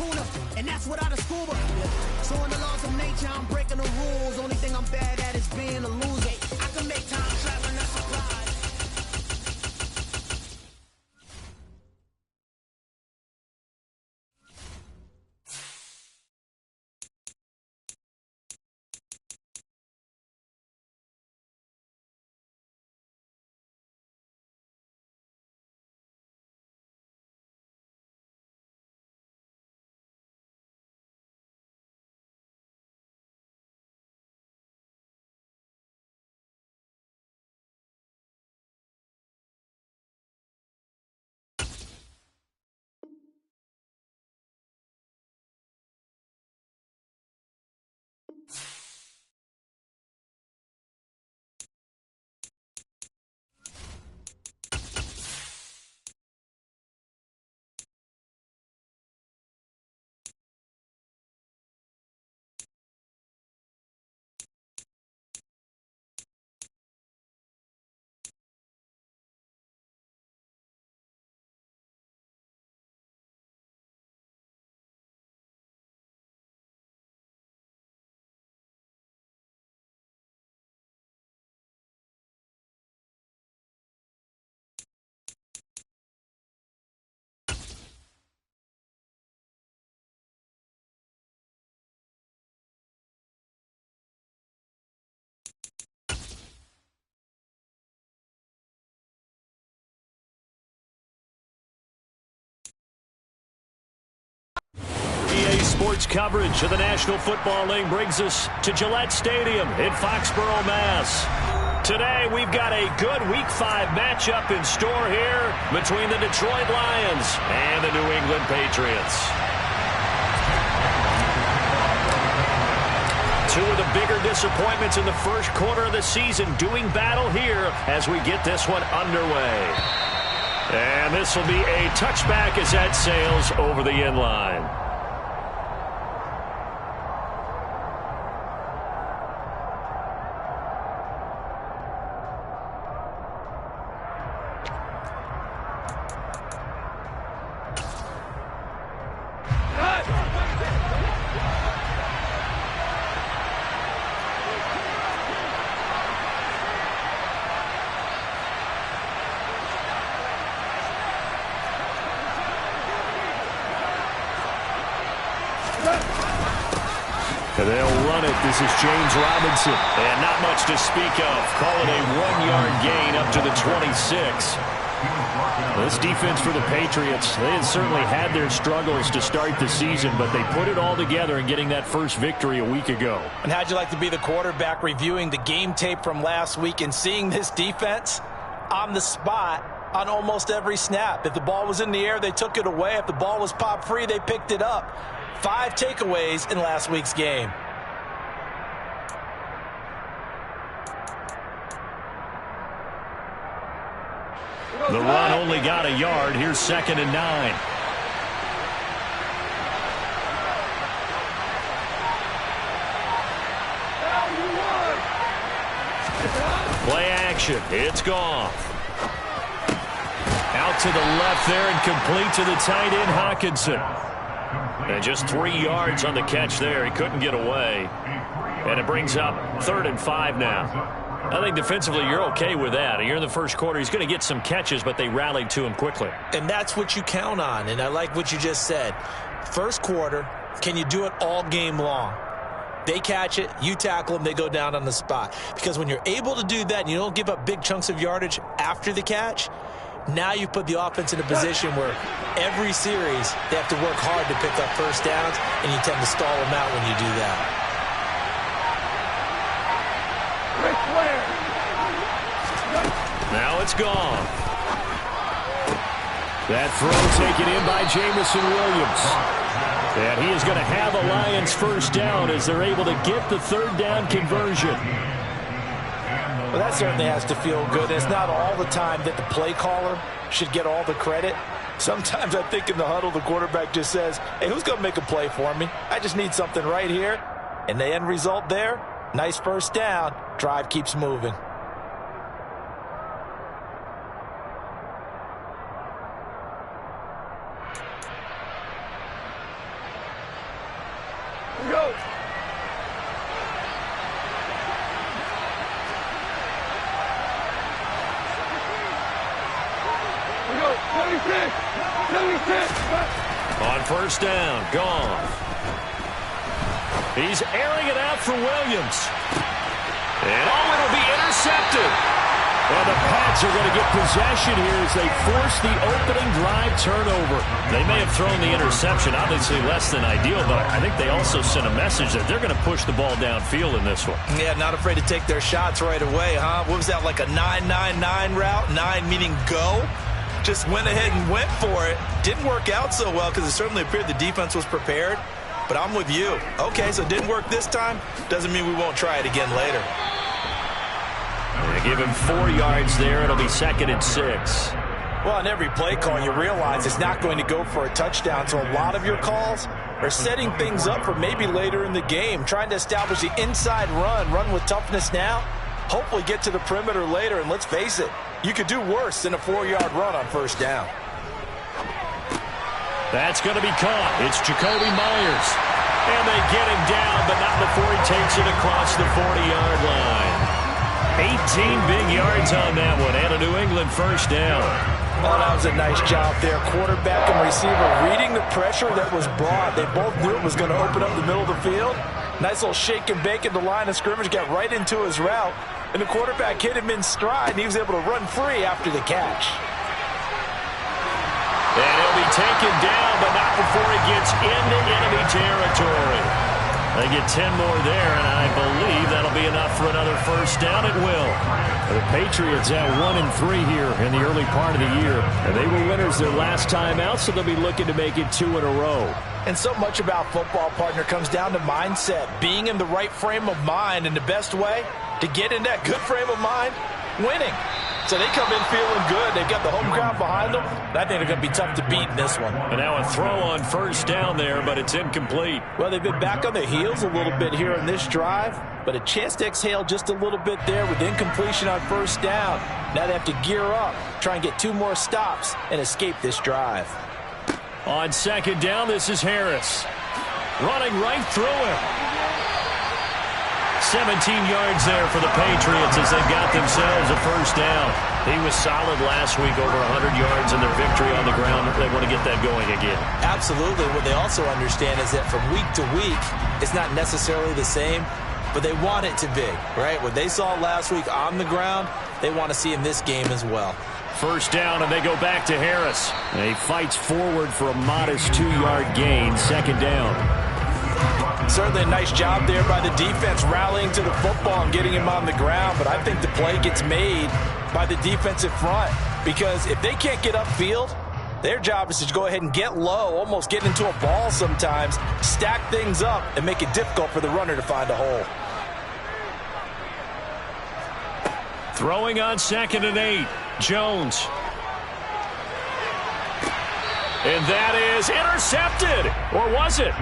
tuna, and that's without a scuba. So in the laws of nature, I'm breaking the rules. Only thing I'm bad at is being a loser. I can make time traveling a surprise. Sports coverage of the National Football League brings us to Gillette Stadium in Foxborough, Mass. Today, we've got a good Week 5 matchup in store here between the Detroit Lions and the New England Patriots. Two of the bigger disappointments in the first quarter of the season doing battle here as we get this one underway. And this will be a touchback as that sails over the end line. They'll run it. This is James Robinson. And not much to speak of. Call it a 1-yard gain up to the 26. This defense for the Patriots, they had certainly had their struggles to start the season, but they put it all together in getting that first victory a week ago. And how'd you like to be the quarterback reviewing the game tape from last week and seeing this defense on the spot on almost every snap? If the ball was in the air, they took it away. If the ball was pop free, they picked it up. 5 takeaways in last week's game. The run only got a yard. Here's 2nd and 9. Play action. It's gone. Out to the left there and complete to the tight end, Hawkinson. And just 3 yards on the catch there. He couldn't get away. And it brings up 3rd and 5 now. I think defensively you're okay with that. You're in the first quarter. He's going to get some catches, but they rallied to him quickly. And that's what you count on, and I like what you just said. First quarter, can you do it all game long? They catch it, you tackle them, they go down on the spot. Because when you're able to do that and you don't give up big chunks of yardage after the catch, now you put the offense in a position where every series they have to work hard to pick up first downs, and you tend to stall them out when you do that. Now it's gone. That throw taken in by Jamison Williams. And he is going to have a Lions first down as they're able to get the 3rd down conversion. Well, that certainly has to feel good. It's not all the time that the play caller should get all the credit. Sometimes I think in the huddle the quarterback just says, hey, who's going to make a play for me? I just need something right here. And the end result there, nice first down. Drive keeps moving. On first down, gone. He's airing it out for Williams. And it'll be intercepted. Well, the Pats are going to get possession here as they force the opening drive turnover. They may have thrown the interception, obviously less than ideal, but I think they also sent a message that they're going to push the ball downfield in this one. Yeah, not afraid to take their shots right away, huh? What was that, like a 9-9-9 route? 9 meaning go? Just went ahead and went for it. Didn't work out so well because it certainly appeared the defense was prepared. But I'm with you. Okay, so it didn't work this time. Doesn't mean we won't try it again later. They give him 4 yards there. It'll be 2nd and 6. Well, on every play call, you realize it's not going to go for a touchdown. So a lot of your calls are setting things up for maybe later in the game, trying to establish the inside run with toughness now, hopefully get to the perimeter later. And let's face it, you could do worse than a 4-yard run on first down. That's going to be caught. It's Jacoby Myers. And they get him down, but not before he takes it across the 40-yard line. 18 big yards on that one, and a New England first down. Oh, that was a nice job there. Quarterback and receiver reading the pressure that was brought. They both knew it was going to open up the middle of the field. Nice little shake and bake at the line of scrimmage, got right into his route. And the quarterback hit him in stride, and he was able to run free after the catch. And he'll be taken down, but not before he gets into enemy territory. They get 10 more there, and I believe that'll be enough for another first down. It will. The Patriots at 1-3 here in the early part of the year. And they were winners their last time out, so they'll be looking to make it 2 in a row. And so much about football, partner, comes down to mindset. Being in the right frame of mind, and the best way to get in that good frame of mind, winning. So they come in feeling good. They've got the home crowd behind them. I think they're going to be tough to beat in this one. And now a throw on first down there, but it's incomplete. Well, they've been back on their heels a little bit here in this drive, but a chance to exhale just a little bit there with incompletion on first down. Now they have to gear up, try and get 2 more stops, and escape this drive. On second down, this is Harris. Running right through him. 17 yards there for the Patriots as they got themselves a first down. He was solid last week, over 100 yards in their victory on the ground. They want to get that going again. Absolutely. What they also understand is that from week to week, it's not necessarily the same, but they want it to be, right? What they saw last week on the ground, they want to see in this game as well. First down, and they go back to Harris. And he fights forward for a modest 2-yard gain, second down. Certainly a nice job there by the defense rallying to the football and getting him on the ground, but I think the play gets made by the defensive front because if they can't get upfield, their job is to go ahead and get low, almost get into a ball sometimes, stack things up, and make it difficult for the runner to find a hole. Throwing on 2nd and 8, Jones. And that is intercepted. Or was it?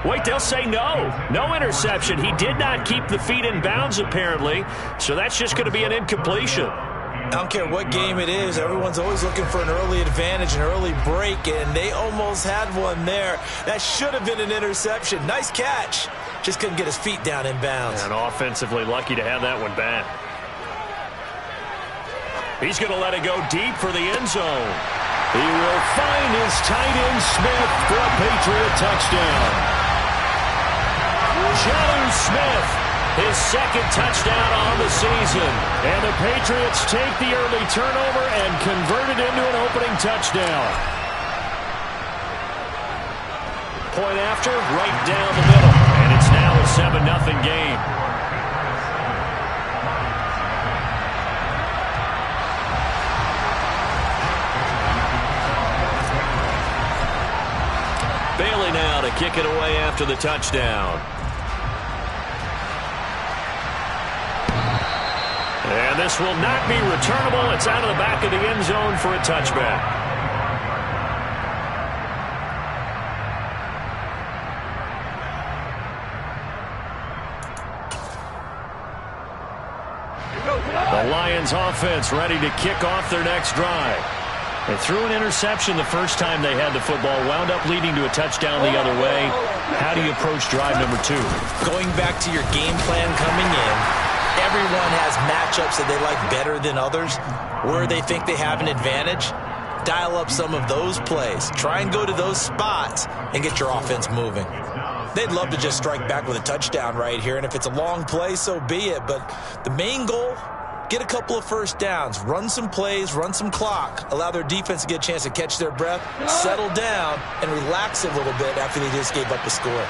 Wait, they'll say no. No interception. He did not keep the feet in bounds, apparently. So that's just going to be an incompletion. I don't care what game it is. Everyone's always looking for an early advantage, an early break, and they almost had one there. That should have been an interception. Nice catch. Just couldn't get his feet down in bounds. And offensively lucky to have that one back. He's going to let it go deep for the end zone. He will find his tight end Smith for a Patriot touchdown. Jonnu Smith, his 2nd touchdown on the season. And the Patriots take the early turnover and convert it into an opening touchdown. Point after, right down the middle. And it's now a 7-0 game. Bailey now to kick it away after the touchdown. And this will not be returnable. It's out of the back of the end zone for a touchback. The Lions offense ready to kick off their next drive. They threw an interception the first time they had the football, wound up leading to a touchdown the other way. How how do you approach drive number 2? Going back to your game plan coming in, everyone has matchups that they like better than others, where they think they have an advantage. Dial up some of those plays. Try and go to those spots and get your offense moving. They'd love to just strike back with a touchdown right here, and if it's a long play, so be it. But the main goal, get a couple of first downs, run some plays, run some clock, allow their defense to get a chance to catch their breath, settle down, and relax a little bit after they just gave up a score.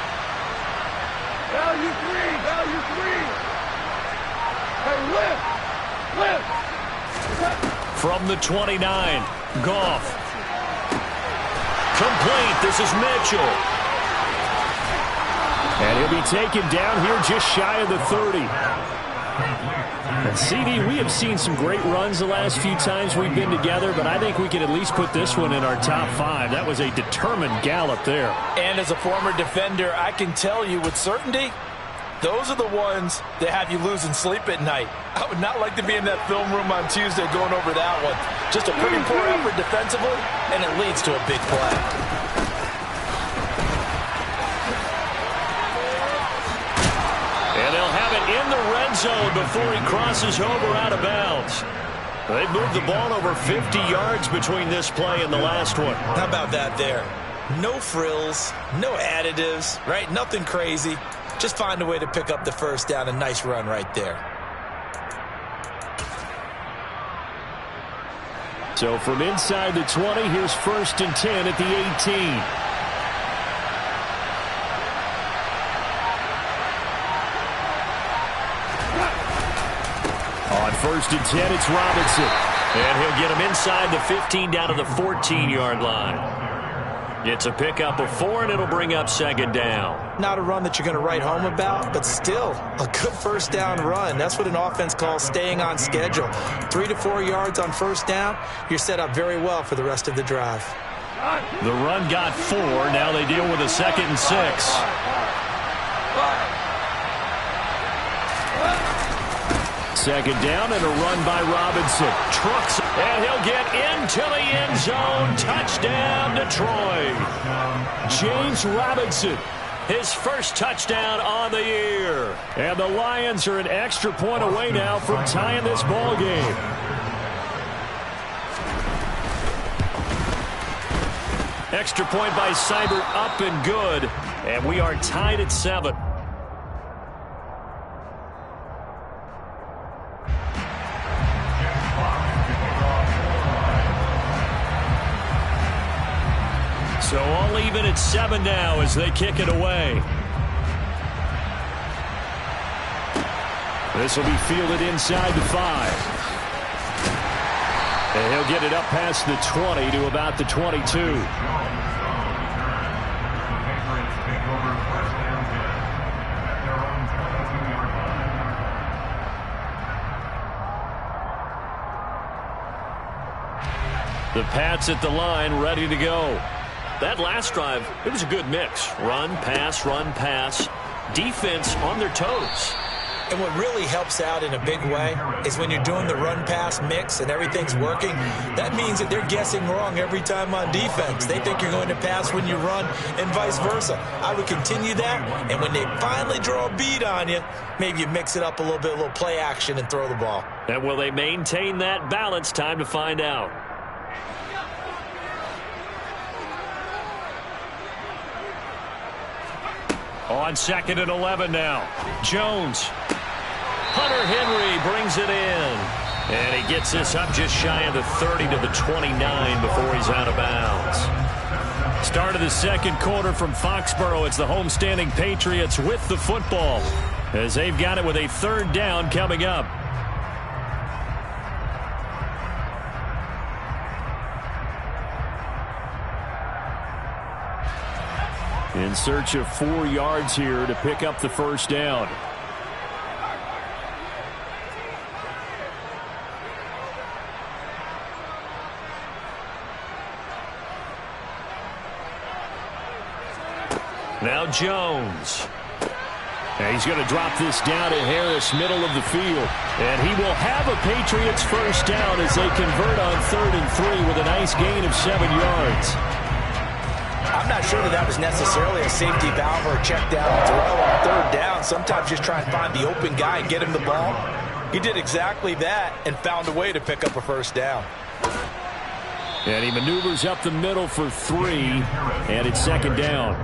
Value three, value three. Hey, lift. From the 29, Goff. Complete. This is Mitchell. And he'll be taken down here just shy of the 30. And CD, we have seen some great runs the last few times we've been together, but I think we can at least put this one in our top 5. That was a determined gallop there. And as a former defender, I can tell you with certainty, those are the ones that have you losing sleep at night. I would not like to be in that film room on Tuesday going over that one. Just a pretty poor effort defensively, and it leads to a big play. And they'll have it in the red zone before he crosses over out of bounds. They've moved the ball over 50 yards between this play and the last one. How about that there? No frills, no additives, right? Nothing crazy. Just find a way to pick up the first down. A nice run right there. So from inside the 20, here's 1st and 10 at the 18. On 1st and 10, it's Robinson. And he'll get him inside the 15 down to the 14-yard line. It's a pickup of 4, and it'll bring up 2nd down. Not a run that you're going to write home about, but still a good first down run. That's what an offense calls staying on schedule. 3 to 4 yards on first down. You're set up very well for the rest of the drive. The run got 4. Now they deal with a 2nd and 6. Second down and a run by Robinson. Trucks, and he'll get into the end zone. Touchdown, Detroit. James Robinson, his first touchdown on the year. And the Lions are an extra point away now from tying this ball game. Extra point by Seibert, up and good. And we are tied at 7. So all even at 7 now as they kick it away. This will be fielded inside the 5. And he'll get it up past the 20 to about the 22. The Pats at the line, ready to go. That last drive, it was a good mix. Run, pass, defense on their toes. And what really helps out in a big way is when you're doing the run-pass mix and everything's working, that means that they're guessing wrong every time on defense. They think you're going to pass when you run and vice versa. I would continue that, and when they finally draw a bead on you, maybe you mix it up a little play action and throw the ball. And will they maintain that balance? Time to find out. On 2nd and 11 now. Jones. Hunter Henry brings it in. And he gets this up just shy of the 30 to the 29 before he's out of bounds. Start of the second quarter from Foxborough. It's the homestanding Patriots with the football as they've got it with a 3rd down coming up. In search of 4 yards here to pick up the first down. Now Jones. And he's going to drop this down to Harris, middle of the field. And he will have a Patriots first down as they convert on 3rd and 3 with a nice gain of 7 yards. I'm not sure that was necessarily a safety valve or a check down throw on third down. Sometimes just try and find the open guy and get him the ball. He did exactly that and found a way to pick up a first down. And he maneuvers up the middle for 3, and it's second down.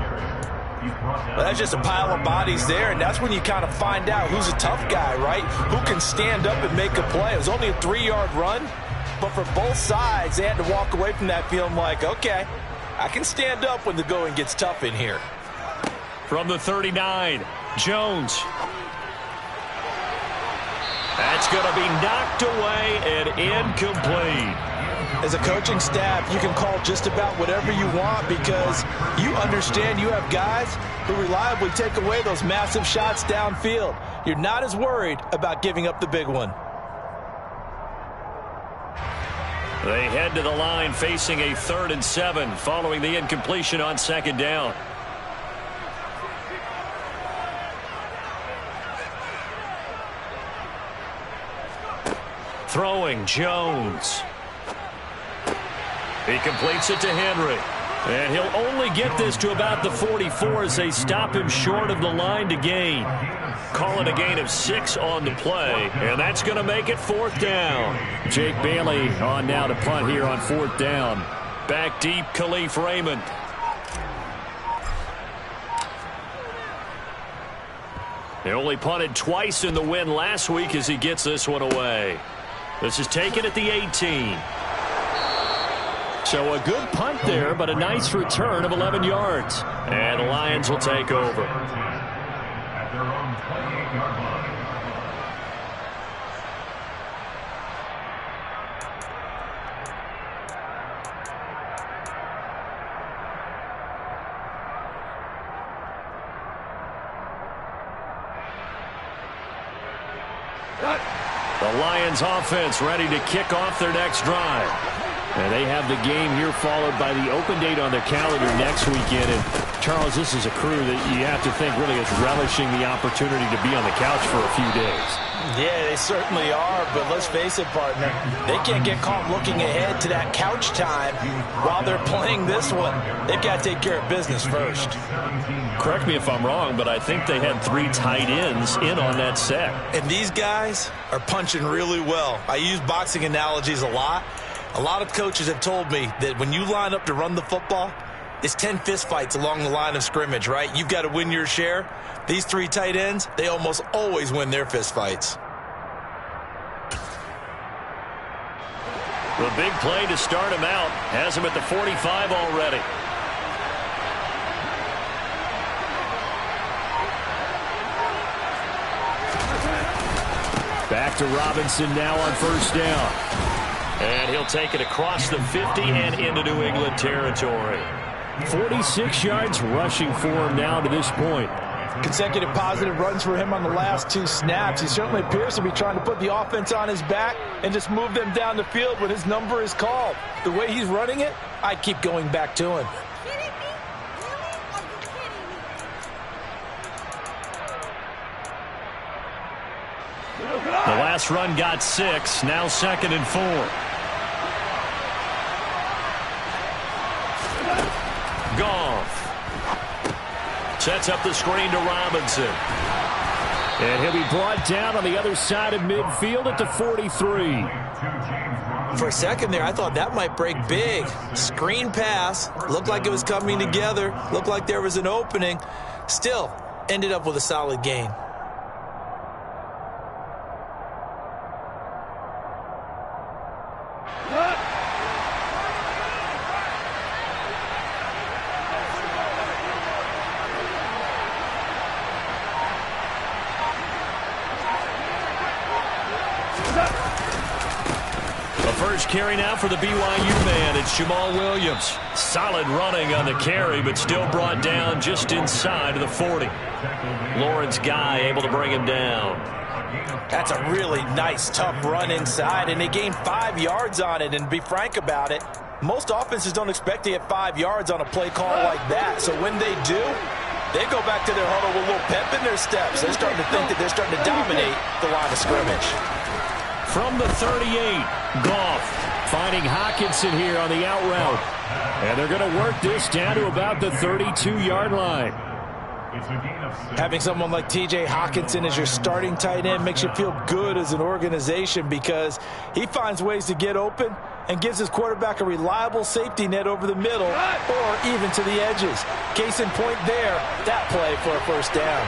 Well, that's just a pile of bodies there, and that's when you kind of find out who's a tough guy, right? Who can stand up and make a play. It was only a 3-yard run, but for both sides, they had to walk away from that feeling like, okay, I can stand up when the going gets tough in here. From the 39, Jones. That's going to be knocked away and incomplete. As a coaching staff, you can call just about whatever you want because you understand you have guys who reliably take away those massive shots downfield. You're not as worried about giving up the big one. They head to the line facing a 3rd and 7 following the incompletion on second down. Throwing Jones. He completes it to Henry. And he'll only get this to about the 44 as they stop him short of the line to gain. Call it a gain of 6 on the play, and that's going to make it 4th down. Jake Bailey on now to punt here on 4th down. Back deep, Khalif Raymond. They only punted twice in the win last week as he gets this one away. This is taken at the 18. So a good punt there, but a nice return of 11 yards. And the Lions will take over. The Lions offense ready to kick off their next drive. And they have the game here followed by the open date on their calendar next weekend. And, Charles, this is a crew that you have to think really is relishing the opportunity to be on the couch for a few days. Yeah, they certainly are, but let's face it, partner. They can't get caught looking ahead to that couch time while they're playing this one. They've got to take care of business first. Correct me if I'm wrong, but I think they had 3 tight ends in on that set. And these guys are punching really well. I use boxing analogies a lot. A lot of coaches have told me that when you line up to run the football, it's 10 fistfights along the line of scrimmage, right? You've got to win your share. These 3 tight ends, they almost always win their fistfights. The big play to start him out has him at the 45 already. Back to Robinson now on 1st down. And he'll take it across the 50 and into New England territory. 46 yards rushing for him now to this point. Consecutive positive runs for him on the last 2 snaps. He certainly appears to be trying to put the offense on his back and just move them down the field when his number is called. The way he's running it, I keep going back to him. The last run got 6, now 2nd and 4. Goff sets up the screen to Robinson. And he'll be brought down on the other side of midfield at the 43. For a second there, I thought that might break big. Screen pass. Looked like it was coming together. Looked like there was an opening. Still, ended up with a solid gain. Carry now for the BYU man. It's Jamal Williams. Solid running on the carry, but still brought down just inside of the 40. Lawrence Guy able to bring him down. That's a really nice, tough run inside, and they gained 5 yards on it. And be frank about it, most offenses don't expect to get 5 yards on a play call like that. So when they do, they go back to their huddle with a little pep in their steps. They're starting to think that they're starting to dominate the line of scrimmage. From the 38, Goff finding Hockenson here on the out route. And they're going to work this down to about the 32-yard line. Having someone like T.J. Hockenson as your starting tight end makes you feel good as an organization because he finds ways to get open and gives his quarterback a reliable safety net over the middle or even to the edges. Case in point there, that play for a first down.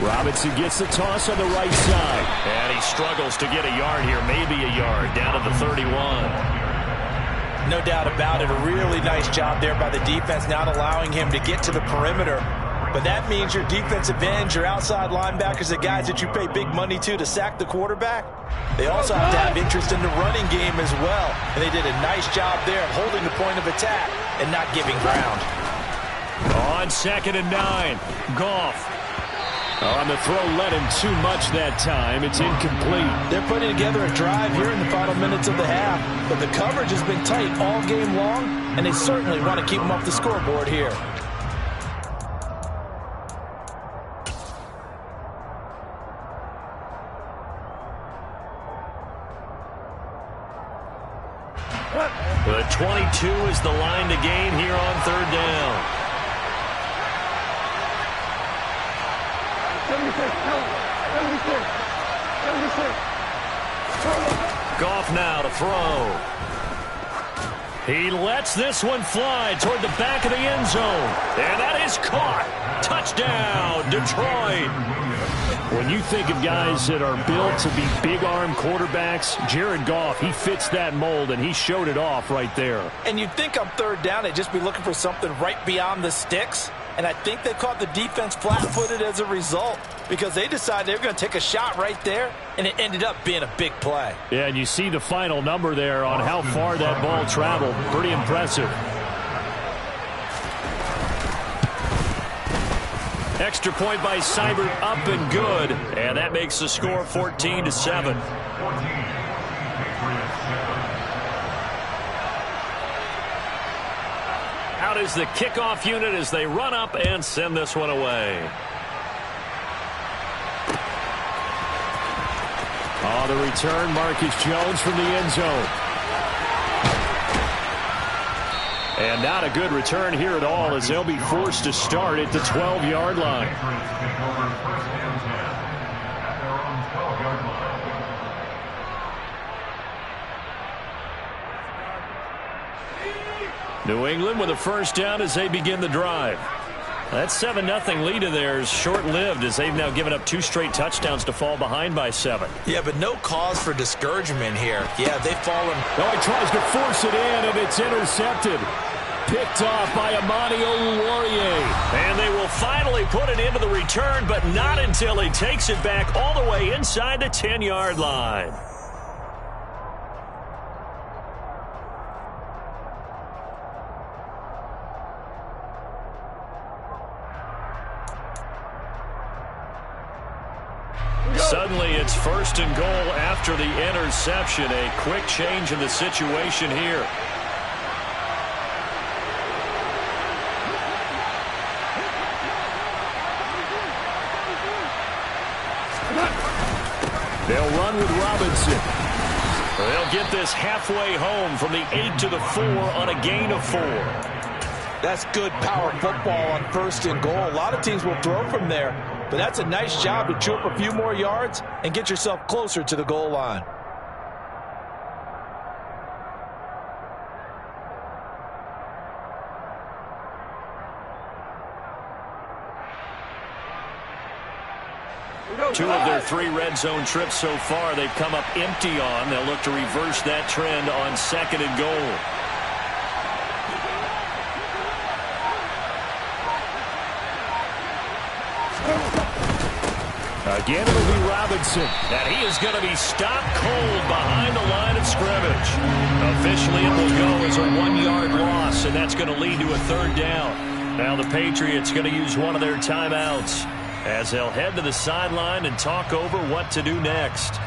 Robinson gets the toss on the right side. And he struggles to get a yard here, maybe a yard, down to the 31. No doubt about it, a really nice job there by the defense, not allowing him to get to the perimeter. But that means your defensive ends, your outside linebackers, the guys that you pay big money to sack the quarterback, they also have to have interest in the running game as well. And they did a nice job there of holding the point of attack and not giving ground. On 2nd and 9, Goff. On the throw, led him too much that time. It's incomplete. They're putting together a drive here in the final minutes of the half, but the coverage has been tight all game long, and they certainly want to keep them off the scoreboard here. The 22 is the line to gain here on 3rd down. 76, 76, 76. Goff now to throw. He lets this one fly toward the back of the end zone. And that is caught. Touchdown, Detroit. When you think of guys that are built to be big-arm quarterbacks, Jared Goff, he fits that mold, and he showed it off right there. And you'd think on 3rd down they'd just be looking for something right beyond the sticks. And I think they caught the defense flat-footed as a result because they decided they were going to take a shot right there, and it ended up being a big play. Yeah, and you see the final number there on how far that ball traveled. Pretty impressive. Extra point by Seibert, up and good. And that makes the score 14-7. Out is the kickoff unit as they run up and send this one away. Oh, the return, Marcus Jones from the end zone. And not a good return here at all as they'll be forced to start at the 12-yard line. New England with a first down as they begin the drive. That 7-0 lead of theirs short-lived as they've now given up 2 straight touchdowns to fall behind by 7. Yeah, but no cause for discouragement here. Yeah, they've fallen. Oh, he tries to force it in, and it's intercepted. Picked off by Amani Oluwarie. And they will finally put it into the return, but not until he takes it back all the way inside the 10-yard line. Suddenly it's 1st and goal after the interception. A quick change in the situation here. They'll run with Robinson. They'll get this halfway home from the 8 to the 4 on a gain of 4. That's good power football on 1st and goal. A lot of teams will throw from there, but that's a nice job to chew up a few more yards and get yourself closer to the goal line. Two of their 3 red zone trips so far they've come up empty on. They'll look to reverse that trend on 2nd and goal. Again, it'll be Robinson. And he is going to be stopped cold behind the line of scrimmage. Officially, it will go as a 1-yard loss, and that's going to lead to a 3rd down. Now the Patriots going to use one of their timeouts as they'll head to the sideline and talk over what to do next.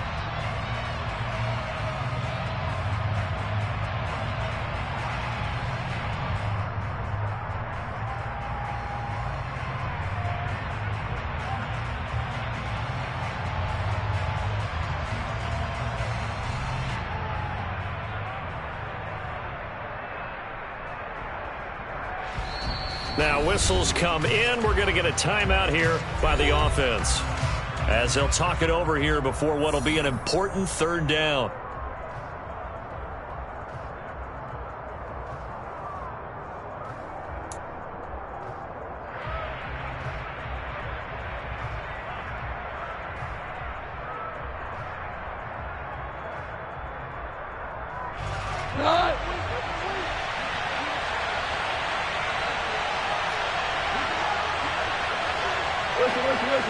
Now whistles come in. We're going to get a timeout here by the offense, as they'll talk it over here before what will be an important third down.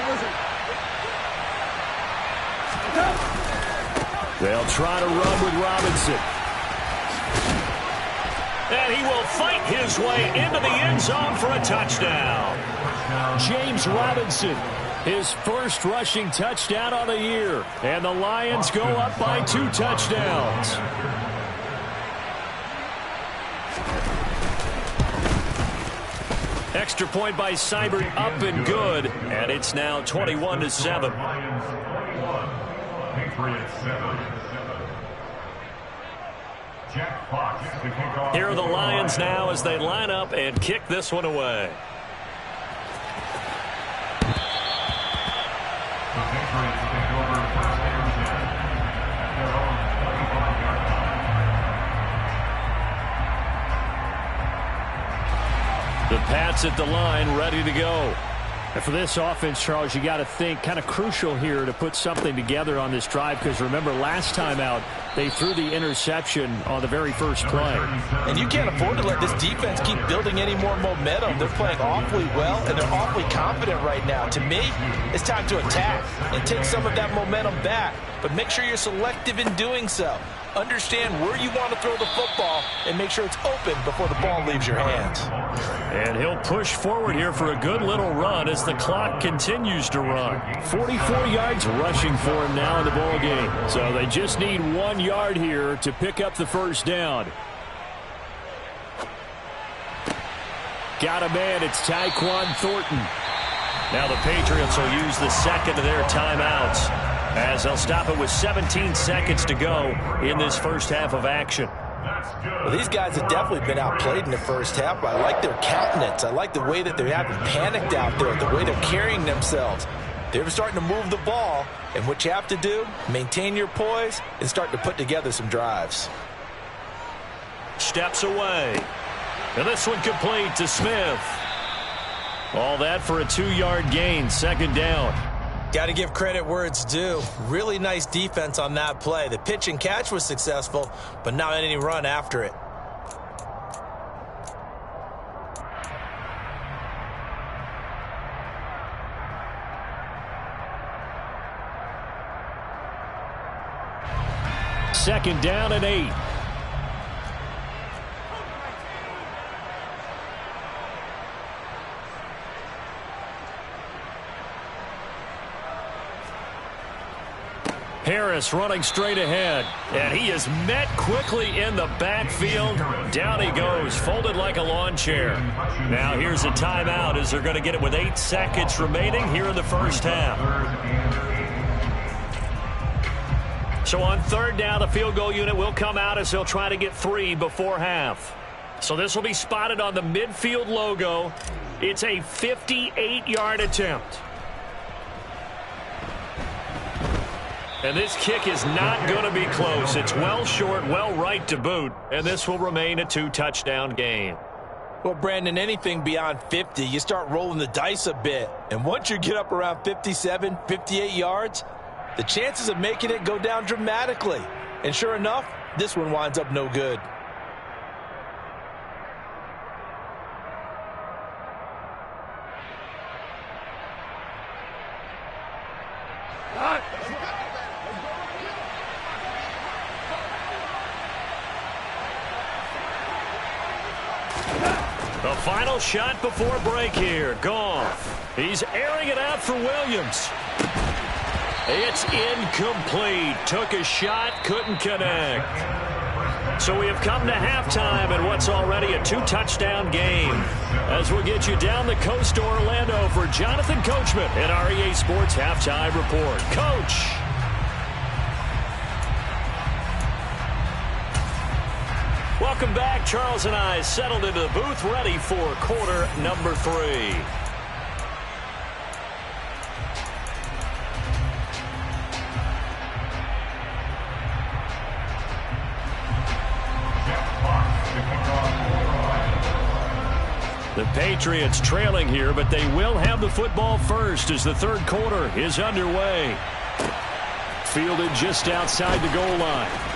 Listen. They'll try to run with Robinson. And he will fight his way into the end zone for a touchdown. James Robinson, his first rushing touchdown on the year. And the Lions go up by 2 touchdowns. Extra point by Seibert, up and good. And it's now 21-7. Here are the Lions now as they line up and kick this one away. The Pats at the line, ready to go. And for this offense, Charles, you got to think kind of crucial here to put something together on this drive, because remember last time out they threw the interception on the very first play. And you can't afford to let this defense keep building any more momentum. They're playing awfully well, and they're awfully confident right now. To me, it's time to attack and take some of that momentum back, but make sure you're selective in doing so. Understand where you want to throw the football and make sure it's open before the ball leaves your hands. And he'll push forward here for a good little run as the clock continues to run. 44 yards rushing for him now in the ball game. So they just need 1 yard here to pick up the first down. Got a man. It's Tyquan Thornton. Now the Patriots will use the second of their timeouts, as they'll stop it with 17 seconds to go in this first half of action. Well, these guys have definitely been outplayed in the first half. I like their countenance. I like the way that they haven't panicked out there, the way they're carrying themselves. They're starting to move the ball, and what you have to do, maintain your poise and start to put together some drives. Steps away. And this one complete to Smith. All that for a 2-yard gain, second down. Got to give credit where it's due. Really nice defense on that play. The pitch and catch was successful, but not any run after it. Second down and 8. Harris running straight ahead, and he is met quickly in the backfield. Down he goes, folded like a lawn chair. Now here's a timeout as they're going to get it with 8 seconds remaining here in the first half. So on third down, the field goal unit will come out as they'll try to get 3 before half. So this will be spotted on the midfield logo. It's a 58-yard attempt. And this kick is not going to be close. It's well short, well right to boot, and this will remain a 2-touchdown game. Well, Brandon, anything beyond 50, you start rolling the dice a bit. And once you get up around 57, 58 yards, the chances of making it go down dramatically. And sure enough, this one winds up no good. The final shot before break here. Goff. He's airing it out for Williams. It's incomplete. Took a shot, couldn't connect. So we have come to halftime in what's already a 2-touchdown game. As we'll get you down the coast to Orlando for Jonathan Coachman at our EA Sports Halftime Report. Coach. Welcome back. Charles and I settled into the booth, ready for quarter number 3. The Patriots trailing here, but they will have the football first as the third quarter is underway. Fielded just outside the goal line.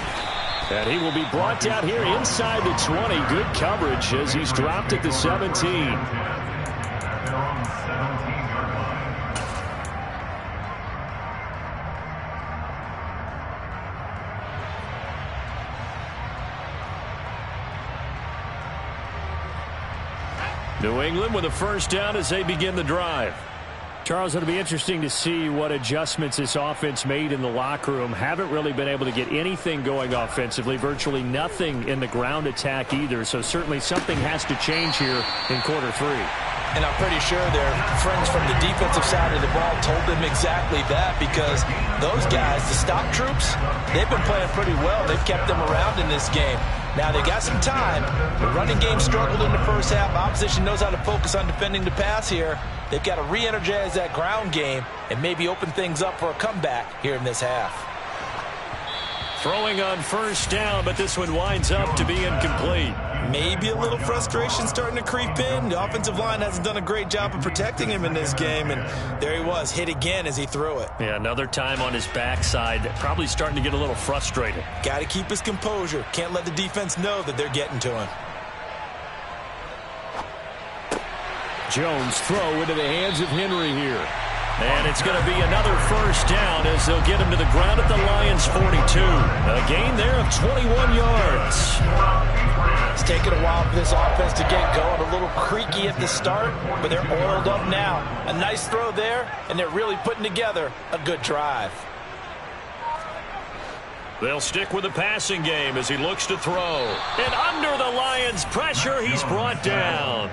And he will be brought down here inside the 20. Good coverage as he's dropped at the 17. New England with a first down as they begin the drive. Charles, it'll be interesting to see what adjustments this offense made in the locker room. Haven't really been able to get anything going offensively, virtually nothing in the ground attack either. So certainly something has to change here in quarter 3. And I'm pretty sure their friends from the defensive side of the ball told them exactly that, because those guys, the stop troops, they've been playing pretty well. They've kept them around in this game. Now, they got some time. The running game struggled in the first half. Opposition knows how to focus on defending the pass here. They've got to re-energize that ground game and maybe open things up for a comeback here in this half. Throwing on first down, but this one winds up to be incomplete. Maybe a little frustration starting to creep in. The offensive line hasn't done a great job of protecting him in this game, and there he was, hit again as he threw it. Yeah, another time on his backside, probably starting to get a little frustrated. Got to keep his composure. Can't let the defense know that they're getting to him. Jones throw into the hands of Henry here. And it's going to be another first down as they'll get him to the ground at the Lions' 42. A gain there of 21 yards. It's taken a while for this offense to get going. A little creaky at the start, but they're oiled up now. A nice throw there, and they're really putting together a good drive. They'll stick with the passing game as he looks to throw. And under the Lions' pressure, he's brought down.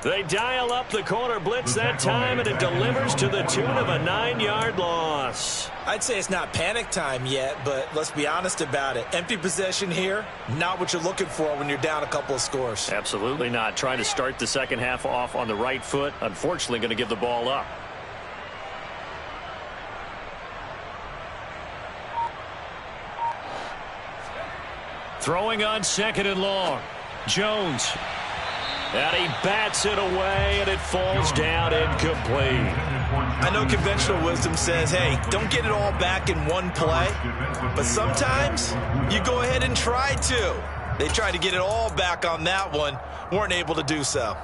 They dial up the corner blitz that time, and it delivers to the tune of a 9-yard loss. I'd say it's not panic time yet, but let's be honest about it. Empty possession here, not what you're looking for when you're down a couple of scores. Absolutely not. Trying to start the second half off on the right foot. Unfortunately, going to give the ball up. Throwing on second and long. Jones. And he bats it away, and it falls down incomplete. I know conventional wisdom says, hey, don't get it all back in one play. But sometimes you go ahead and try to. They tried to get it all back on that one. Weren't able to do so.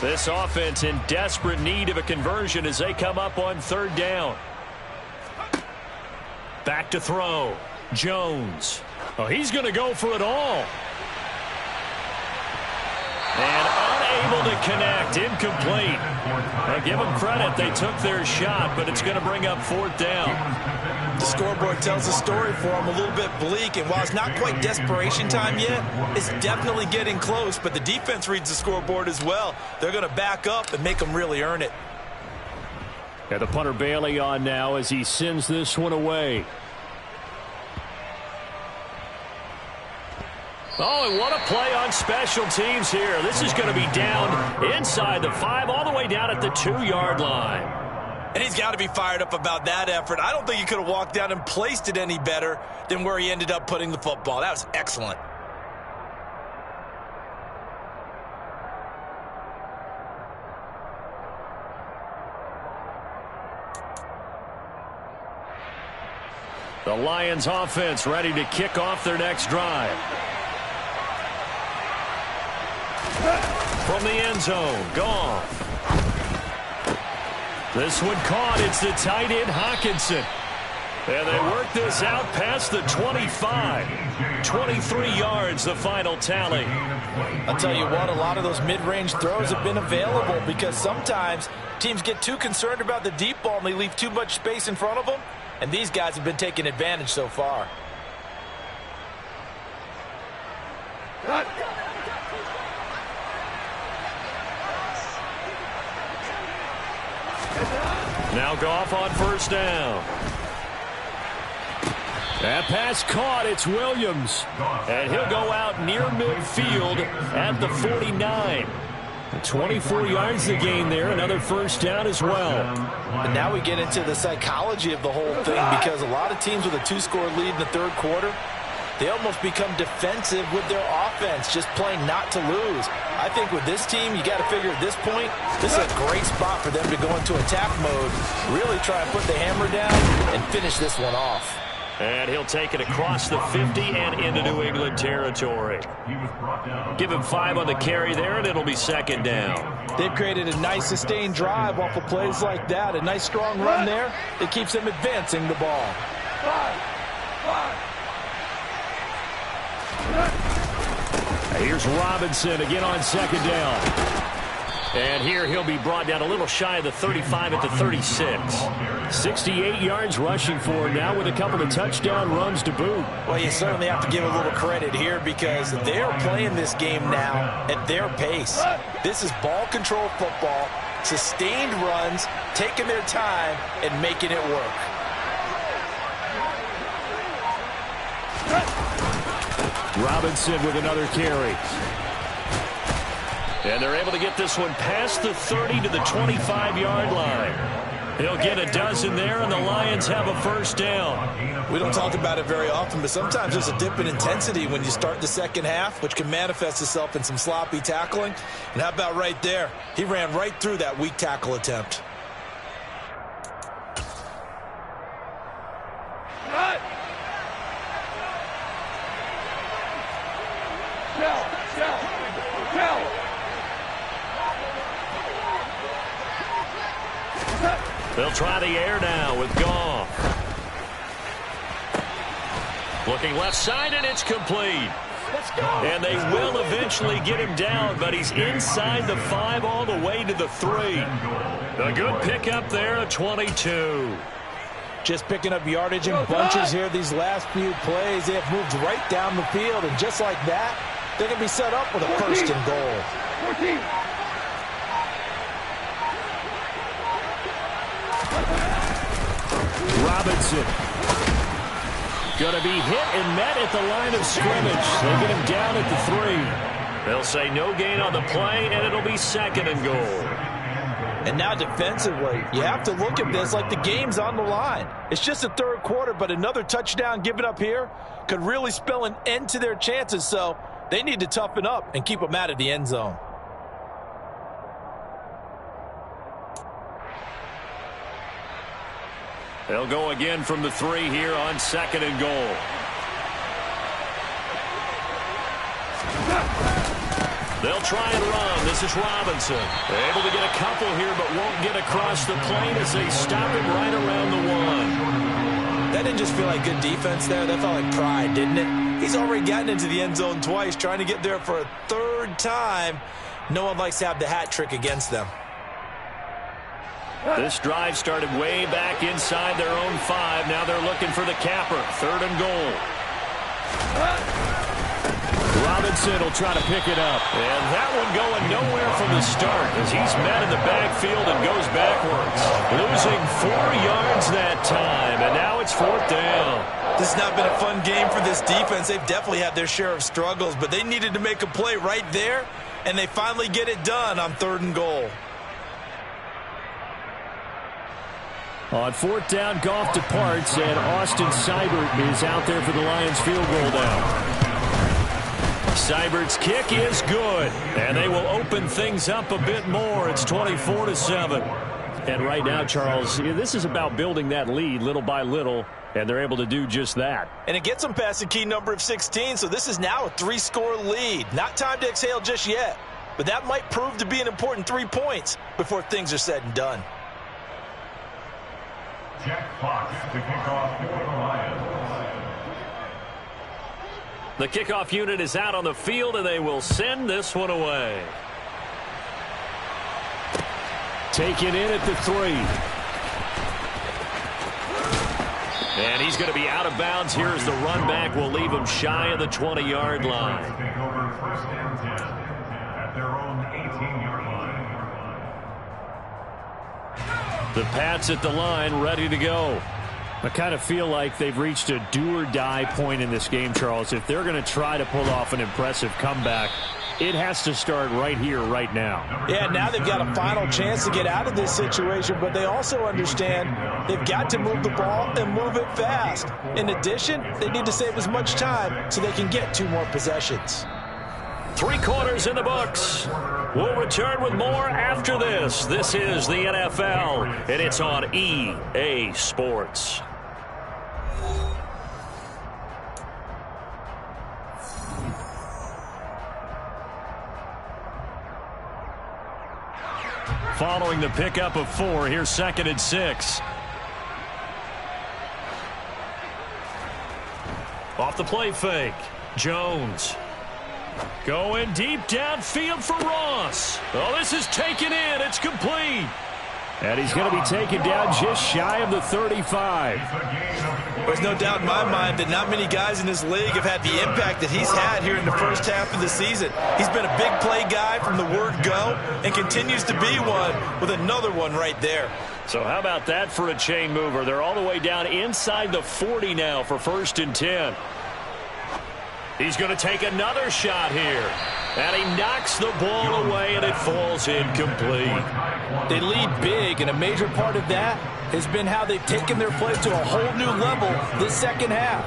This offense in desperate need of a conversion as they come up on third down. Back to throw. Jones. Oh, he's going to go for it all. And unable to connect. Incomplete. Well, give them credit. They took their shot, but it's going to bring up fourth down. The scoreboard tells the story for them, a little bit bleak, and while it's not quite desperation time yet, it's definitely getting close, but the defense reads the scoreboard as well. They're going to back up and make them really earn it. Yeah, the punter Bailey on now as he sends this one away. Oh, and what a play on special teams here. This is going to be down inside the 5, all the way down at the 2-yard line. And he's got to be fired up about that effort. I don't think he could have walked down and placed it any better than where he ended up putting the football. That was excellent. The Lions offense ready to kick off their next drive. From the end zone, Goff. This one caught. It's the tight end, Hawkinson. And they work this out past the 25. 23 yards, the final tally. I'll tell you what, a lot of those mid-range throws have been available because sometimes teams get too concerned about the deep ball and they leave too much space in front of them. And these guys have been taking advantage so far. took off on first down. That pass caught. It's Williams. And he'll go out near midfield at the 49. 24 yards to gain there. Another first down as well. And now we get into the psychology of the whole thing, because a lot of teams with a 2-score lead in the third quarter, they almost become defensive with their offense, just playing not to lose. I think with this team, you got to figure at this point, this is a great spot for them to go into attack mode, really try and put the hammer down and finish this one off. And he'll take it across the 50 and into New England territory. Give him 5 on the carry there, and it'll be second down. They've created a nice sustained drive off of plays like that. A nice strong run there. It keeps them advancing the ball. Here's Robinson again on second down. And here he'll be brought down a little shy of the 35 at the 36. 68 yards rushing for him now with a couple of touchdown runs to boot. Well, you certainly have to give a little credit here, because they're playing this game now at their pace. This is ball control football, sustained runs, taking their time and making it work. Robinson with another carry. And they're able to get this one past the 30 to the 25-yard line. He'll get a dozen there, and the Lions have a first down. We don't talk about it very often, but sometimes there's a dip in intensity when you start the second half, which can manifest itself in some sloppy tackling. And how about right there? He ran right through that weak tackle attempt. They'll try the air now with Goff. Looking left side, and it's complete. And they will eventually get him down, but he's inside the 5 all the way to the 3. A good pickup there at 22. Just picking up yardage in bunches here these last few plays. They have moved right down the field, and just like that, they can be set up with a first and goal. 14. Robinson going to be hit and met at the line of scrimmage. They get him down at the 3. They'll say no gain on the play, and it'll be second and goal. And now defensively, you have to look at this like the game's on the line. It's just the third quarter, but another touchdown given up here could really spell an end to their chances, so they need to toughen up and keep them out of the end zone. They'll go again from the 3 here on second and goal. They'll try and run. This is Robinson. They're able to get a couple here, but won't get across the plane as they stop him right around the 1. That didn't just feel like good defense there. That felt like pride, didn't it? He's already gotten into the end zone twice, trying to get there for a third time. No one likes to have the hat trick against them. This drive started way back inside their own 5. Now they're looking for the capper. Third and goal. Robinson will try to pick it up. And that one going nowhere from the start as he's met in the backfield and goes backwards. Losing 4 yards that time, and now it's 4th down. This has not been a fun game for this defense. They've definitely had their share of struggles, but they needed to make a play right there, and they finally get it done on 3rd and goal. On 4th down, Goff departs, and Austin Seibert is out there for the Lions field goal now. Seibert's kick is good, and they will open things up a bit more. It's 24-7. And right now, Charles, this is about building that lead little by little, and they're able to do just that. And it gets them past the key number of 16, so this is now a 3-score lead. Not time to exhale just yet, but that might prove to be an important 3 points before things are said and done. Jack Fox to kick off for the Lions. The kickoff unit is out on the field, and they will send this one away. Taken in at the 3. And he's going to be out of bounds here as the run back will leave him shy of the 20-yard line. Take over 1st and 10 at their own 18-yard line. The Pats at the line, ready to go. I kind of feel like they've reached a do-or-die point in this game, Charles. If they're going to try to pull off an impressive comeback, it has to start right here, right now. Yeah, now they've got a final chance to get out of this situation, but they also understand they've got to move the ball and move it fast. In addition, they need to save as much time so they can get 2 more possessions. 3 quarters in the books. We'll return with more after this. This is the NFL, and it's on EA Sports. Following the pickup of 4, here's 2nd and 6. Off the play fake, Jones. Going deep downfield for Ross. Oh, this is taken in. It's complete. And he's going to be taken down just shy of the 35. There's no doubt in my mind that not many guys in this league have had the impact that he's had here in the first half of the season. He's been a big play guy from the word go and continues to be one with another one right there. So how about that for a chain mover? They're all the way down inside the 40 now for 1st and 10. He's going to take another shot here. And he knocks the ball away, and it falls incomplete. They lead big, and a major part of that has been how they've taken their play to a whole new level this second half.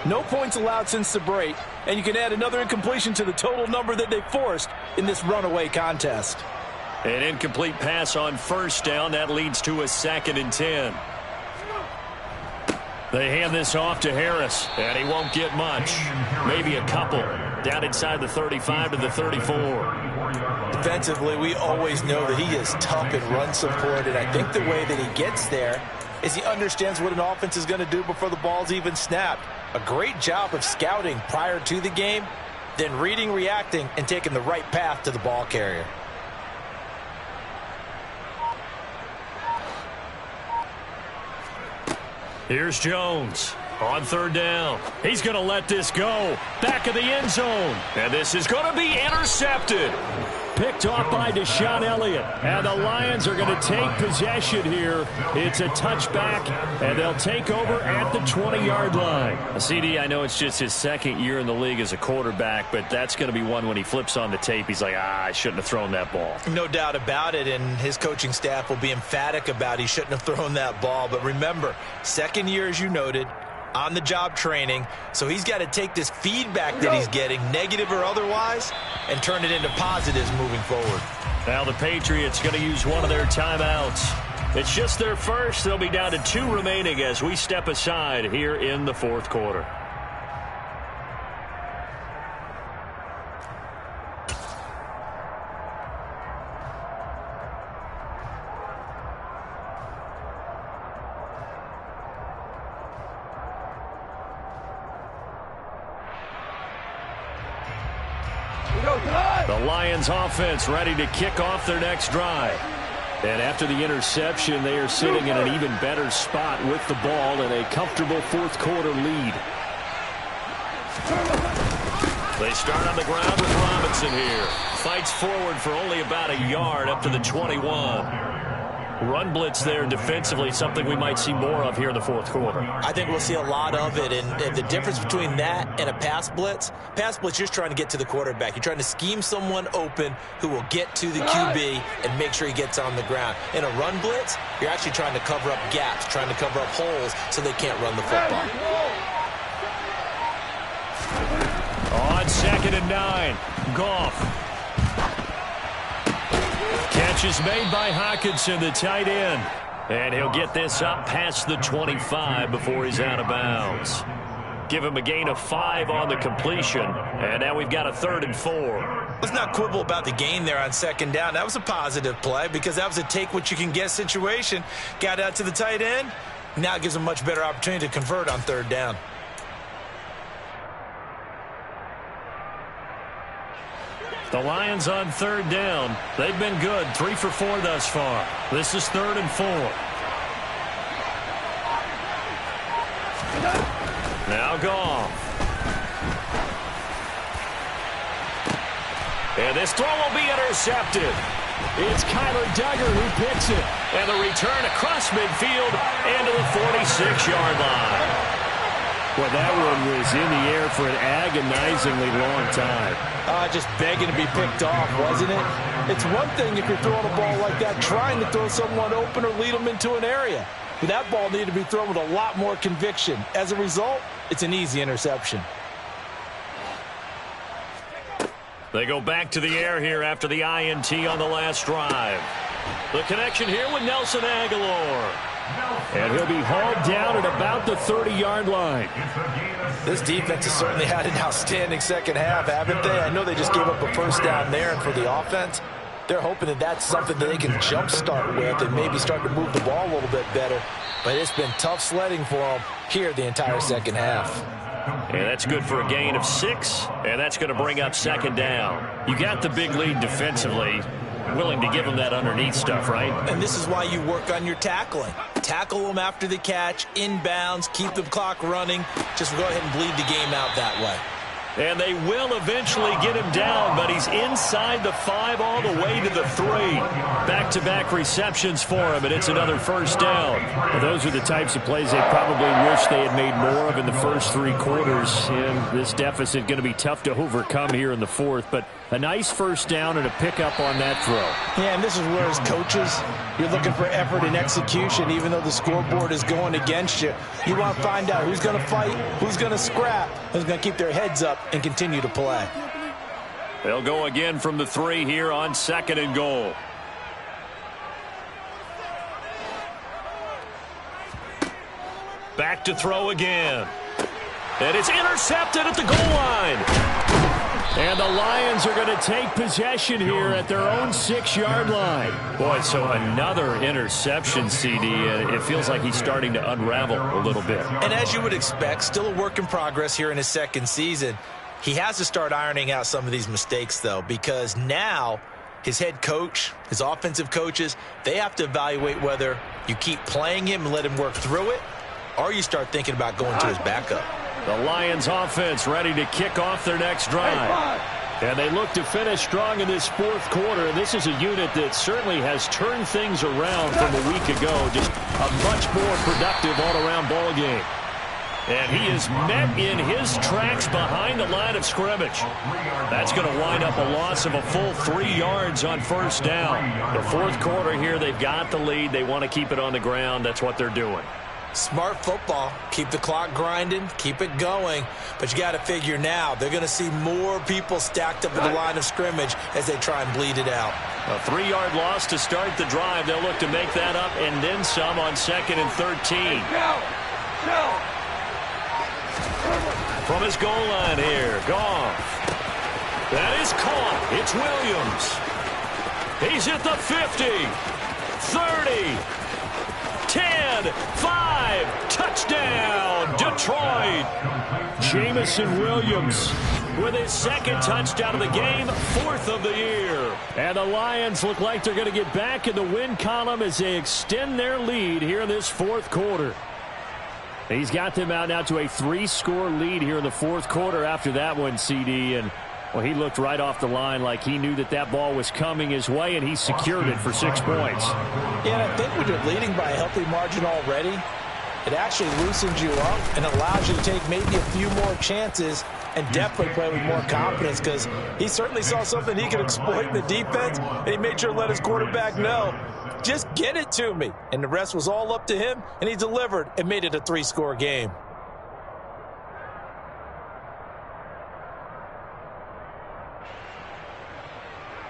No points allowed since the break, and you can add another incompletion to the total number that they forced in this runaway contest. An incomplete pass on 1st down. That leads to a 2nd and 10. They hand this off to Harris, and he won't get much. Maybe a couple. Down inside the 35 to the 34. Defensively, we always know that he is tough in run support, and I think the way that he gets there is he understands what an offense is going to do before the ball's even snapped. A great job of scouting prior to the game, then reading, reacting, and taking the right path to the ball carrier. Here's Jones on 3rd down. He's going to let this go. Back of the end zone. And this is going to be intercepted. Picked off by Deshaun Elliott. And the Lions are going to take possession here. It's a touchback, and they'll take over at the 20-yard line. CD, I know it's just his 2nd year in the league as a quarterback, but that's going to be one when he flips on the tape. He's like, I shouldn't have thrown that ball. No doubt about it, and his coaching staff will be emphatic about he shouldn't have thrown that ball. But remember, 2nd year, as you noted, on-the-job training, so he's got to take this feedback that he's getting, negative or otherwise, and turn it into positives moving forward. Now the Patriots going to use one of their timeouts. It's just their first. They'll be down to 2 remaining as we step aside here in the 4th quarter. The Lions offense ready to kick off their next drive. And after the interception, they are sitting in an even better spot with the ball and a comfortable 4th quarter lead. They start on the ground with Robinson here. Fights forward for only about a yard up to the 21. Run blitz there defensively, something we might see more of here in the 4th quarter. I think we'll see a lot of it, and the difference between that and a pass blitz, you're just trying to get to the quarterback. You're trying to scheme someone open who will get to the QB and make sure he gets on the ground. In a run blitz, you're actually trying to cover up gaps, trying to cover up holes so they can't run the football. On 2nd and 9, Goff. Catch is made by Hockenson, the tight end. And he'll get this up past the 25 before he's out of bounds. Give him a gain of 5 on the completion. And now we've got a 3rd and 4. Let's not quibble about the gain there on 2nd down. That was a positive play because that was a take-what-you-can-get situation. Got out to the tight end. Now it gives him a much better opportunity to convert on 3rd down. The Lions on 3rd down. They've been good, 3 for 4 thus far. This is 3rd and 4. Now Goff. And this throw will be intercepted. It's Kyler Duggar who picks it. And the return across midfield and to the 46-yard line. Well, that one was in the air for an agonizingly long time. Just begging to be picked off, wasn't it? It's one thing if you're throwing a ball like that, trying to throw someone open or lead them into an area. But that ball needed to be thrown with a lot more conviction. As a result, it's an easy interception. They go back to the air here after the INT on the last drive. The connection here with Nelson Aguilar. And he'll be hauled down at about the 30-yard line. This defense has certainly had an outstanding second half, haven't they? I know they just gave up a first down there, and for the offense, they're hoping that that's something that they can jumpstart with and maybe start to move the ball a little bit better. But it's been tough sledding for them here the entire second half. And that's good for a gain of 6, and that's going to bring up second down. You got the big lead defensively, willing to give them that underneath stuff, right? And this is why you work on your tackling. Tackle them after the catch, inbounds, keep the clock running. Just go ahead and bleed the game out that way. And they will eventually get him down, but he's inside the 5 all the way to the 3. Back-to-back receptions for him, and it's another first down. Well, those are the types of plays they probably wish they had made more of in the first 3 quarters. And this deficit going to be tough to overcome here in the 4th. But a nice first down and a pickup on that throw. Yeah, and this is where as coaches, you're looking for effort and execution, even though the scoreboard is going against you. You want to find out who's going to fight, who's going to scrap, who's going to keep their heads up and continue to play. They'll go again from the 3 here on 2nd and goal. Back to throw again. And it's intercepted at the goal line. And the Lions are going to take possession here at their own 6-yard line. Boy, so another interception, CD. It feels like he's starting to unravel a little bit. And as you would expect, still a work in progress here in his second season. He has to start ironing out some of these mistakes, though, because now his head coach, his offensive coaches, they have to evaluate whether you keep playing him and let him work through it, or you start thinking about going to his backup. The Lions offense ready to kick off their next drive. And they look to finish strong in this 4th quarter. And this is a unit that certainly has turned things around from a week ago. Just a much more productive all-around ball game. And he is met in his tracks behind the line of scrimmage. That's going to wind up a loss of a full 3 yards on first down. The 4th quarter here, they've got the lead. They want to keep it on the ground. That's what they're doing. Smart football. Keep the clock grinding. Keep it going. But you got to figure now they're going to see more people stacked up at the line of scrimmage as they try and bleed it out. A 3-yard loss to start the drive. They'll look to make that up and then some on 2nd and 13. From his goal line here, Goff. That is caught. It's Williams. He's at the 50, 30. 10, 5, touchdown, Detroit. Jamison Williams with his 2nd touchdown of the game, 4th of the year. And the Lions look like they're going to get back in the win column as they extend their lead here in this 4th quarter. He's got them out now to a 3-score lead here in the 4th quarter after that one, CD. And well, he looked right off the line like he knew that that ball was coming his way, and he secured it for 6 points. Yeah, and I think when you're leading by a healthy margin already, it actually loosens you up and allows you to take maybe a few more chances and definitely play with more confidence, because he certainly saw something he could exploit in the defense, and he made sure to let his quarterback know, just get it to me. And the rest was all up to him, and he delivered and made it a 3-score game.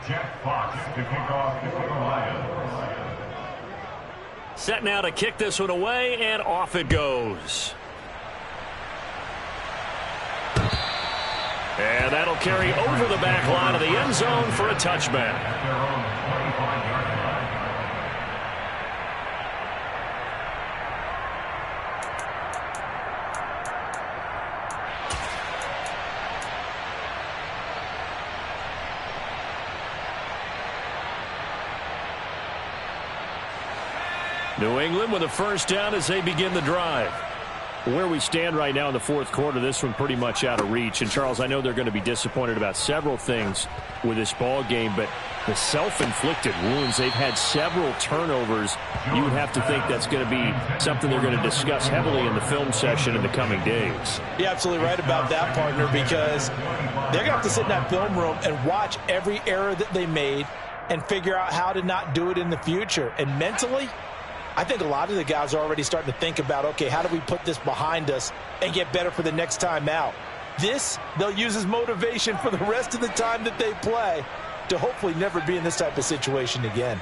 Jack Fox to kick off for the Lions. Set now to kick this one away, and off it goes. And that'll carry over the back line of the end zone for a touchback. New England with a first down as they begin the drive. Where we stand right now in the fourth quarter, this one pretty much out of reach. And, Charles, I know they're going to be disappointed about several things with this ball game, but the self-inflicted wounds, they've had several turnovers. You would have to think that's going to be something they're going to discuss heavily in the film session in the coming days. You're absolutely right about that, partner, because they're going to have to sit in that film room and watch every error that they made and figure out how to not do it in the future. And mentally, I think a lot of the guys are already starting to think about, okay, how do we put this behind us and get better for the next time out? This, they'll use as motivation for the rest of the time that they play to hopefully never be in this type of situation again.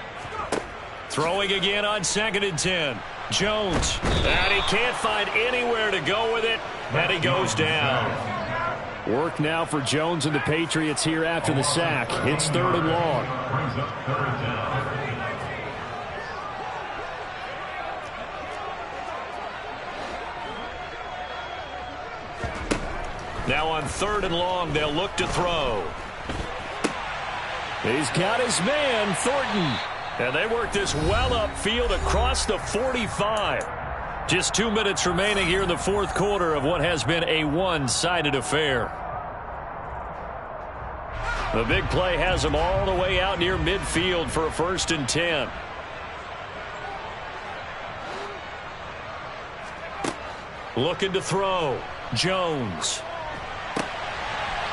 Throwing again on 2nd and 10. Jones. And he can't find anywhere to go with it. And he goes down. Work now for Jones and the Patriots here after the sack. It's 3rd and long. Brings up 3rd down. Now on 3rd and long, they'll look to throw. He's got his man, Thornton. And they work this well upfield across the 45. Just 2 minutes remaining here in the fourth quarter of what has been a one-sided affair. The big play has them all the way out near midfield for a 1st and 10. Looking to throw. Jones.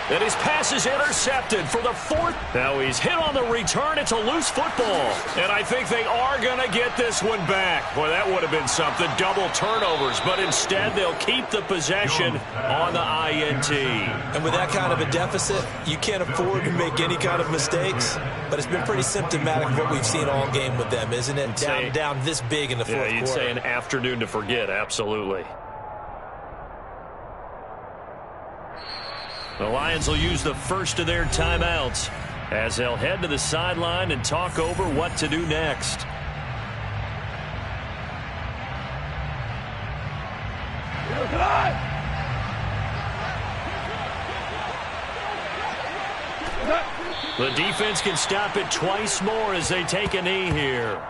And his pass is intercepted for the 4th. Now he's hit on the return. It's a loose football. And I think they are going to get this one back. Boy, that would have been something. Double turnovers. But instead, they'll keep the possession on the INT. And with that kind of a deficit, you can't afford to make any kind of mistakes. But it's been pretty symptomatic of what we've seen all game with them, isn't it? Down this big in the fourth quarter. Yeah, you'd say an afternoon to forget. Absolutely. The Lions will use the first of their timeouts as they'll head to the sideline and talk over what to do next. The defense can stop it twice more as they take a knee here.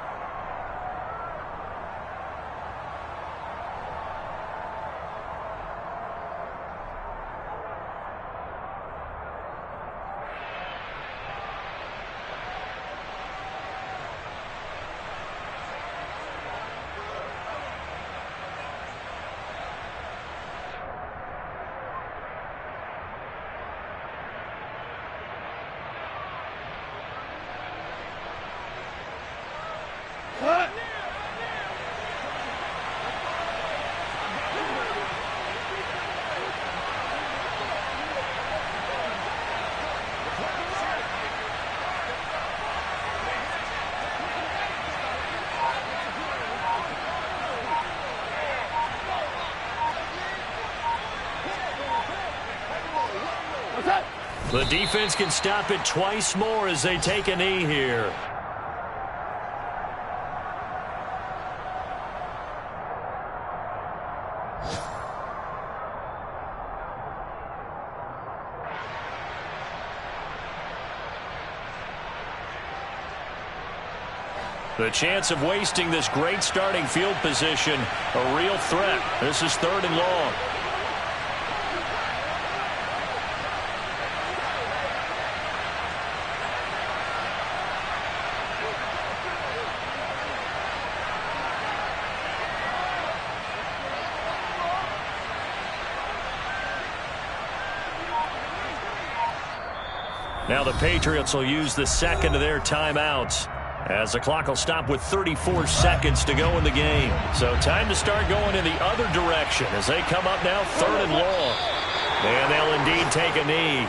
The defense can stop it twice more as they take a knee here. The chance of wasting this great starting field position, a real threat. This is 3rd and long. Now the Patriots will use the second of their timeouts as the clock will stop with 34 seconds to go in the game. So time to start going in the other direction as they come up now 3rd and long. And they'll indeed take a knee.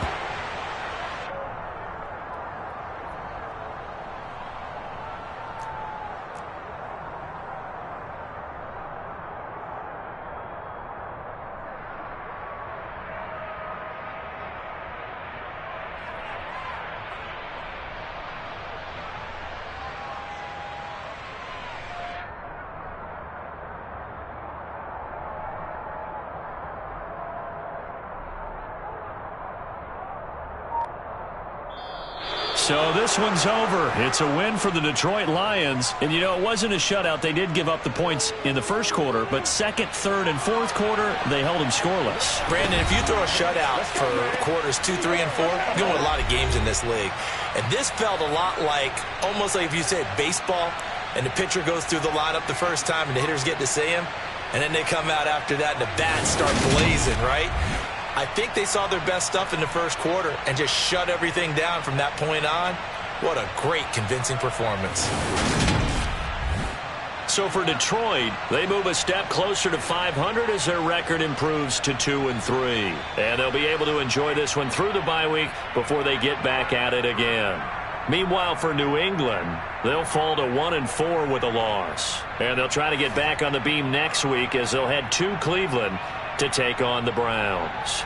So this one's over. It's a win for the Detroit Lions. And, you know, it wasn't a shutout. They did give up the points in the first quarter, but second, third, and fourth quarter, they held them scoreless. Brandon, if you throw a shutout for quarters 2, 3, and 4, you're going to a lot of games in this league. And this felt a lot like, almost like if you said baseball, and the pitcher goes through the lineup the first time, and the hitters get to see him, and then they come out after that, and the bats start blazing, right? I think they saw their best stuff in the first quarter and just shut everything down from that point on. What a great, convincing performance. So for Detroit, they move a step closer to 500 as their record improves to 2-3. And they'll be able to enjoy this one through the bye week before they get back at it again. Meanwhile, for New England, they'll fall to 1-4 with a loss. And they'll try to get back on the beam next week as they'll head to Cleveland to take on the Browns.